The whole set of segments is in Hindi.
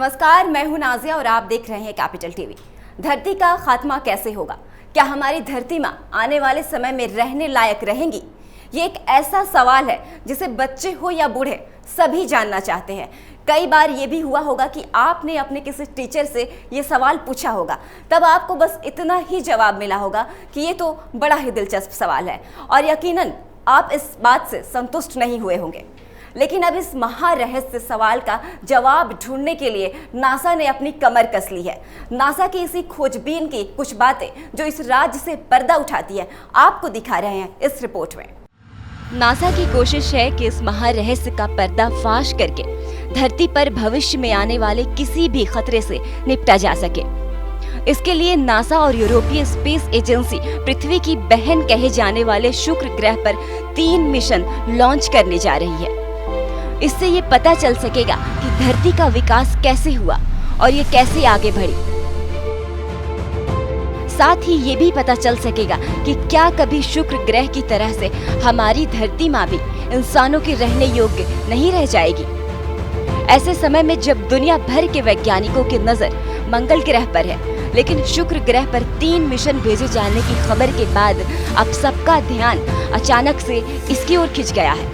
नमस्कार, मैं हूं नाजिया और आप देख रहे हैं कैपिटल टीवी। धरती का खात्मा कैसे होगा? क्या हमारी धरती माँ आने वाले समय में रहने लायक रहेंगी? ये एक ऐसा सवाल है जिसे बच्चे हो या बूढ़े सभी जानना चाहते हैं। कई बार ये भी हुआ होगा कि आपने अपने किसी टीचर से ये सवाल पूछा होगा, तब आपको बस इतना ही जवाब मिला होगा कि ये तो बड़ा ही दिलचस्प सवाल है, और यकीनन आप इस बात से संतुष्ट नहीं हुए होंगे। लेकिन अब इस महारहस्य सवाल का जवाब ढूंढने के लिए नासा ने अपनी कमर कस ली है। नासा की इसी खोजबीन की कुछ बातें जो इस राज से पर्दा उठाती है, आपको दिखा रहे हैं इस रिपोर्ट में। नासा की कोशिश है कि इस महारहस्य का पर्दाफाश करके धरती पर भविष्य में आने वाले किसी भी खतरे से निपटा जा सके। इसके लिए नासा और यूरोपीय स्पेस एजेंसी पृथ्वी की बहन कहे जाने वाले शुक्र ग्रह पर 3 मिशन लॉन्च करने जा रही है। इससे ये पता चल सकेगा कि धरती का विकास कैसे हुआ और ये कैसे आगे बढ़ी। साथ ही ये भी पता चल सकेगा कि क्या कभी शुक्र ग्रह की तरह से हमारी धरती माँ भी इंसानों के रहने योग्य नहीं रह जाएगी। ऐसे समय में जब दुनिया भर के वैज्ञानिकों की नजर मंगल ग्रह पर है, लेकिन शुक्र ग्रह पर 3 मिशन भेजे जाने की खबर के बाद अब सबका ध्यान अचानक से इसकी ओर खिंच गया है।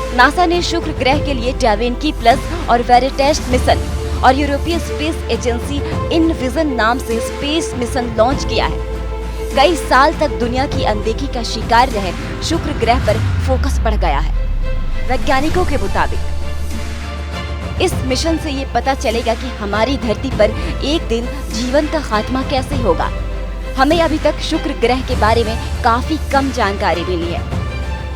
नासा ने शुक्र ग्रह के लिए डाविंकी प्लस और वेरिटेस मिशन और यूरोपीय स्पेस एजेंसी इनविजन नाम से स्पेस मिशन लॉन्च किया है। कई साल तक दुनिया की अनदेखी का शिकार रहे शुक्र ग्रह पर फोकस बढ़ गया है। वैज्ञानिकों के मुताबिक इस मिशन से ये पता चलेगा कि हमारी धरती पर एक दिन जीवन का खात्मा कैसे होगा। हमें अभी तक शुक्र ग्रह के बारे में काफी कम जानकारी मिली है।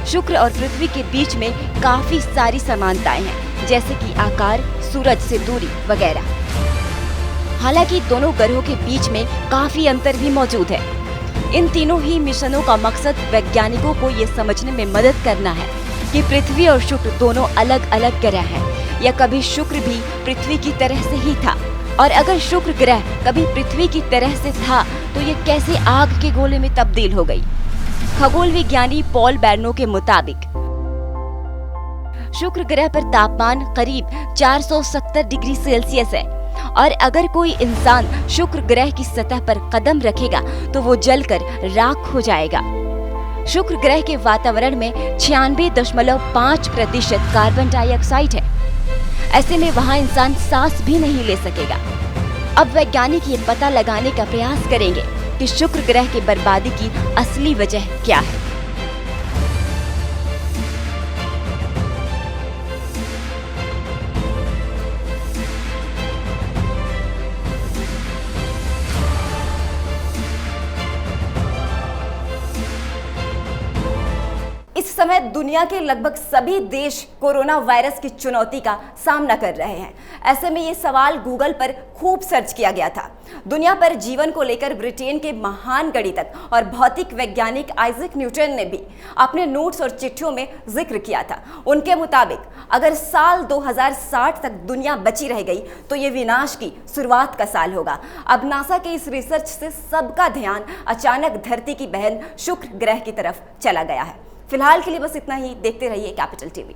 शुक्र और पृथ्वी के बीच में काफी सारी समानताएं हैं, जैसे कि आकार, सूरज से दूरी वगैरह। हालांकि दोनों ग्रहों के बीच में काफी अंतर भी मौजूद है। इन तीनों ही मिशनों का मकसद वैज्ञानिकों को ये समझने में मदद करना है कि पृथ्वी और शुक्र दोनों अलग अलग ग्रह हैं, या कभी शुक्र भी पृथ्वी की तरह से ही था। और अगर शुक्र ग्रह कभी पृथ्वी की तरह से था तो ये कैसे आग के गोले में तब्दील हो गई। खगोल विज्ञानी पॉल बैर्नो के मुताबिक शुक्र ग्रह पर तापमान करीब 470 डिग्री सेल्सियस है, और अगर कोई इंसान शुक्र ग्रह की सतह पर कदम रखेगा तो वो जलकर राख हो जाएगा। शुक्र ग्रह के वातावरण में 96.5% कार्बन डाइऑक्साइड है। ऐसे में वहाँ इंसान सांस भी नहीं ले सकेगा। अब वैज्ञानिक ये पता लगाने का प्रयास करेंगे कि शुक्र ग्रह की बर्बादी की असली वजह क्या है। इस समय दुनिया के लगभग सभी देश कोरोना वायरस की चुनौती का सामना कर रहे हैं। ऐसे में ये सवाल गूगल पर खूब सर्च किया गया था। दुनिया पर जीवन को लेकर ब्रिटेन के महान गणितज्ञ और भौतिक वैज्ञानिक आइजैक न्यूटन ने भी अपने नोट्स और चिट्ठियों में जिक्र किया था। उनके मुताबिक अगर साल 2060 तक दुनिया बची रह गई तो ये विनाश की शुरुआत का साल होगा। अब नासा के इस रिसर्च से सबका ध्यान अचानक धरती की बहन शुक्र ग्रह की तरफ चला गया है। फिलहाल के लिए बस इतना ही। देखते रहिए कैपिटल टीवी।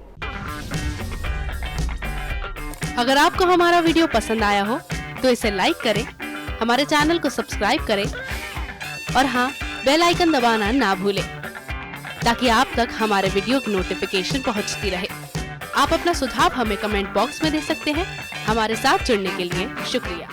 अगर आपको हमारा वीडियो पसंद आया हो तो इसे लाइक करें, हमारे चैनल को सब्सक्राइब करें और हाँ, बेल आइकन दबाना ना भूलें ताकि आप तक हमारे वीडियो की नोटिफिकेशन पहुंचती रहे। आप अपना सुझाव हमें कमेंट बॉक्स में दे सकते हैं। हमारे साथ जुड़ने के लिए शुक्रिया।